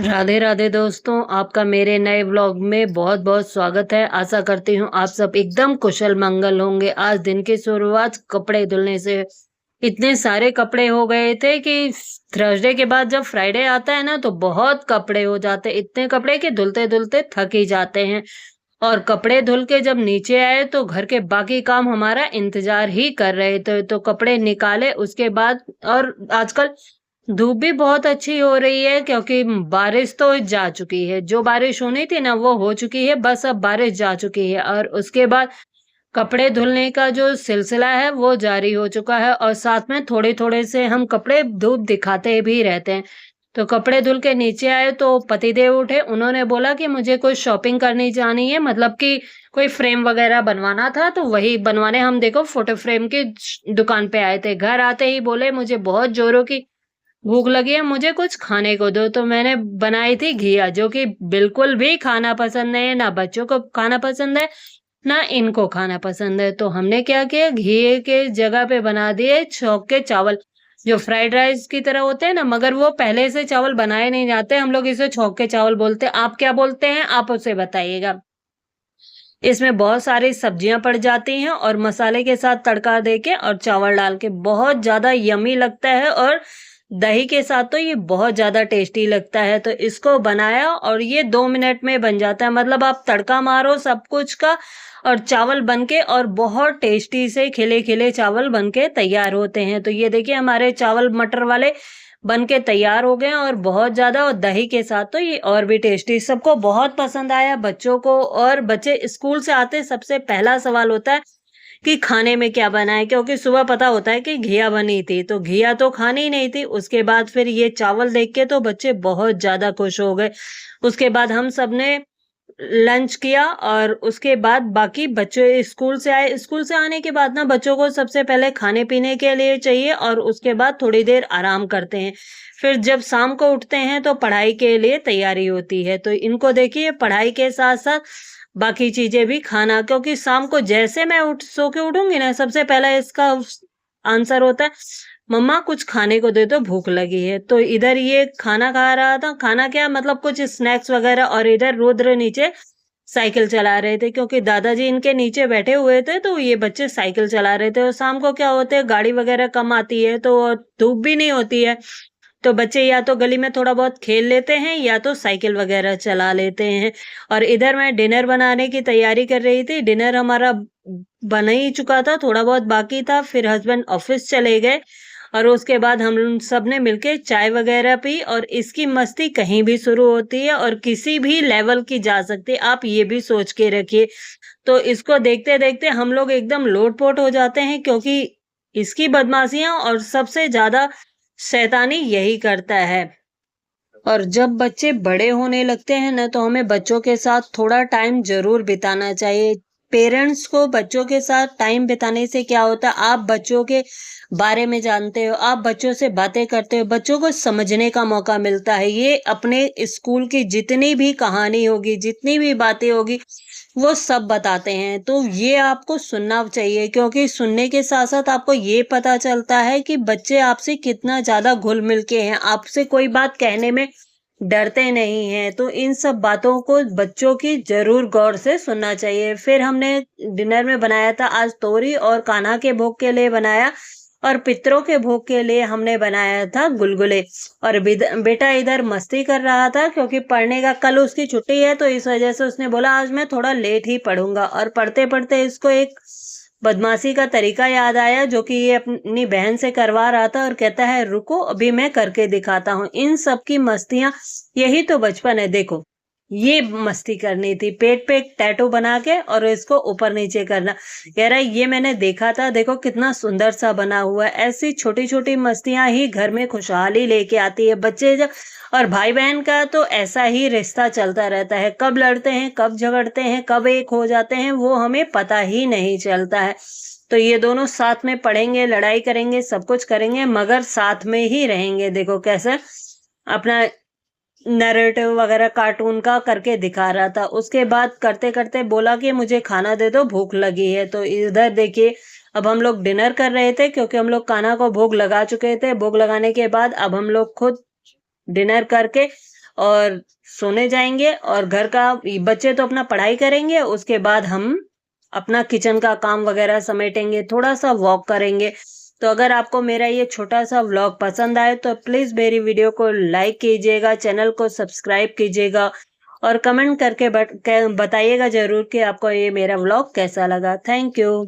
राधे राधे दोस्तों, आपका मेरे नए व्लॉग में बहुत बहुत स्वागत है। आशा करती हूँ आप सब एकदम कुशल मंगल होंगे। आज दिन की शुरुआत कपड़े धुलने से। इतने सारे कपड़े हो गए थे कि थर्सडे के बाद जब फ्राइडे आता है ना तो बहुत कपड़े हो जाते, इतने कपड़े कि धुलते धुलते थक ही जाते हैं। और कपड़े धुल के जब नीचे आए तो घर के बाकी काम हमारा इंतजार ही कर रहे थे, तो कपड़े निकाले उसके बाद। और आजकल धूप भी बहुत अच्छी हो रही है क्योंकि बारिश तो जा चुकी है। जो बारिश होनी थी ना वो हो चुकी है, बस अब बारिश जा चुकी है। और उसके बाद कपड़े धुलने का जो सिलसिला है वो जारी हो चुका है, और साथ में थोड़े थोड़े से हम कपड़े धूप दिखाते भी रहते हैं। तो कपड़े धुल के नीचे आए तो पतिदेव उठे, उन्होंने बोला कि मुझे कुछ शॉपिंग करनी जानी है, मतलब कि कोई फ्रेम वगैरह बनवाना था, तो वही बनवाने हम देखो फोटो फ्रेम की दुकान पे आए थे। घर आते ही बोले मुझे बहुत जोरों की भूख लगी है, मुझे कुछ खाने को दो। तो मैंने बनाई थी घिया, जो कि बिल्कुल भी खाना पसंद नहीं है, ना बच्चों को खाना पसंद है ना इनको खाना पसंद है। तो हमने क्या किया, घी के जगह पे बना दिए छौंक के चावल, जो फ्राइड राइस की तरह होते हैं ना, मगर वो पहले से चावल बनाए नहीं जाते, हम लोग इसे छौंक के चावल बोलते हैं। आप क्या बोलते हैं, आप उसे बताइएगा। इसमें बहुत सारी सब्जियां पड़ जाती हैं और मसाले के साथ तड़का देके और चावल डाल के बहुत ज्यादा यमी लगता है, और दही के साथ तो ये बहुत ज्यादा टेस्टी लगता है। तो इसको बनाया और ये 2 मिनट में बन जाता है, मतलब आप तड़का मारो सब कुछ का और चावल बनके, और बहुत टेस्टी से खिले खिले चावल बनके तैयार होते हैं। तो ये देखिए हमारे चावल मटर वाले बन के तैयार हो गए हैं, और बहुत ज़्यादा, और दही के साथ तो ये और भी टेस्टी। सबको बहुत पसंद आया, बच्चों को। और बच्चे स्कूल से आते सबसे पहला सवाल होता है कि खाने में क्या बना है, क्योंकि सुबह पता होता है कि घिया बनी थी, तो घिया तो खानी ही नहीं थी। उसके बाद फिर ये चावल देख के तो बच्चे बहुत ज़्यादा खुश हो गए। उसके बाद हम सब ने लंच किया, और उसके बाद बाकी बच्चे स्कूल से आए। स्कूल से आने के बाद ना बच्चों को सबसे पहले खाने पीने के लिए चाहिए, और उसके बाद थोड़ी देर आराम करते हैं। फिर जब शाम को उठते हैं तो पढ़ाई के लिए तैयारी होती है। तो इनको देखिए पढ़ाई के साथ साथ बाकी चीजें भी खाना, क्योंकि शाम को जैसे मैं उठ सो के उठूंगी ना, सबसे पहला इसका आंसर होता है मम्मा कुछ खाने को दे दो, भूख लगी है। तो इधर ये खाना खा रहा था, खाना क्या मतलब कुछ स्नैक्स वगैरह, और इधर रुद्र नीचे साइकिल चला रहे थे, क्योंकि दादाजी इनके नीचे बैठे हुए थे, तो ये बच्चे साइकिल चला रहे थे। और शाम को क्या होते है, गाड़ी वगैरह कम आती है तो धूप भी नहीं होती है, तो बच्चे या तो गली में थोड़ा बहुत खेल लेते हैं या तो साइकिल वगैरह चला लेते हैं। और इधर मैं डिनर बनाने की तैयारी कर रही थी। डिनर हमारा बन ही चुका था, थोड़ा बहुत बाकी था। फिर हस्बैंड ऑफिस चले गए, और उसके बाद हम सब ने मिलके चाय वगैरह पी। और इसकी मस्ती कहीं भी शुरू होती है और किसी भी लेवल की जा सकती है, आप ये भी सोच के रखिए। तो इसको देखते देखते हम लोग एकदम लोटपोट हो जाते हैं, क्योंकि इसकी बदमाशियां और सबसे ज्यादा शैतानी यही करता है। और जब बच्चे बड़े होने लगते हैं ना, तो हमें बच्चों के साथ थोड़ा टाइम जरूर बिताना चाहिए। पेरेंट्स को बच्चों के साथ टाइम बिताने से क्या होता है, आप बच्चों के बारे में जानते हो, आप बच्चों से बातें करते हो, बच्चों को समझने का मौका मिलता है। ये अपने स्कूल की जितनी भी कहानी होगी, जितनी भी बातें होगी, वो सब बताते हैं। तो ये आपको सुनना चाहिए, क्योंकि सुनने के साथ साथ आपको ये पता चलता है कि बच्चे आपसे कितना ज्यादा घुल मिल के हैं, आपसे कोई बात कहने में डरते नहीं हैं। तो इन सब बातों को बच्चों की जरूर गौर से सुनना चाहिए। फिर हमने डिनर में बनाया था आज तोरी, और कान्हा के भोग के लिए बनाया, और पितरों के भोग के लिए हमने बनाया था गुलगुले। और बेटा इधर मस्ती कर रहा था, क्योंकि पढ़ने का कल उसकी छुट्टी है, तो इस वजह से उसने बोला आज मैं थोड़ा लेट ही पढ़ूंगा। और पढ़ते पढ़ते इसको एक बदमाशी का तरीका याद आया, जो कि ये अपनी बहन से करवा रहा था, और कहता है रुको अभी मैं करके दिखाता हूँ। इन सब की मस्तियां, यही तो बचपन है। देखो ये मस्ती करनी थी, पेट पे एक टैटू बना के और इसको ऊपर नीचे करना। कह रहा है ये मैंने देखा था, देखो कितना सुंदर सा बना हुआ है। ऐसी छोटी छोटी मस्तियां ही घर में खुशहाली लेके आती है। बच्चे जब, और भाई बहन का तो ऐसा ही रिश्ता चलता रहता है, कब लड़ते हैं, कब झगड़ते हैं, कब एक हो जाते हैं, वो हमें पता ही नहीं चलता है। तो ये दोनों साथ में पढ़ेंगे, लड़ाई करेंगे, सब कुछ करेंगे, मगर साथ में ही रहेंगे। देखो कैसे अपना नैरेटिव वगैरह कार्टून का करके दिखा रहा था। उसके बाद करते करते बोला कि मुझे खाना दे दो, भूख लगी है। तो इधर देखिए अब हम लोग डिनर कर रहे थे, क्योंकि हम लोग कान्हा को भोग लगा चुके थे। भोग लगाने के बाद अब हम लोग खुद डिनर करके और सोने जाएंगे, और घर का बच्चे तो अपना पढ़ाई करेंगे, उसके बाद हम अपना किचन का काम वगैरह समेटेंगे, थोड़ा सा वॉक करेंगे। तो अगर आपको मेरा ये छोटा सा व्लॉग पसंद आए तो प्लीज मेरी वीडियो को लाइक कीजिएगा, चैनल को सब्सक्राइब कीजिएगा और कमेंट करके बताइएगा जरूर कि आपको ये मेरा व्लॉग कैसा लगा। Thank you.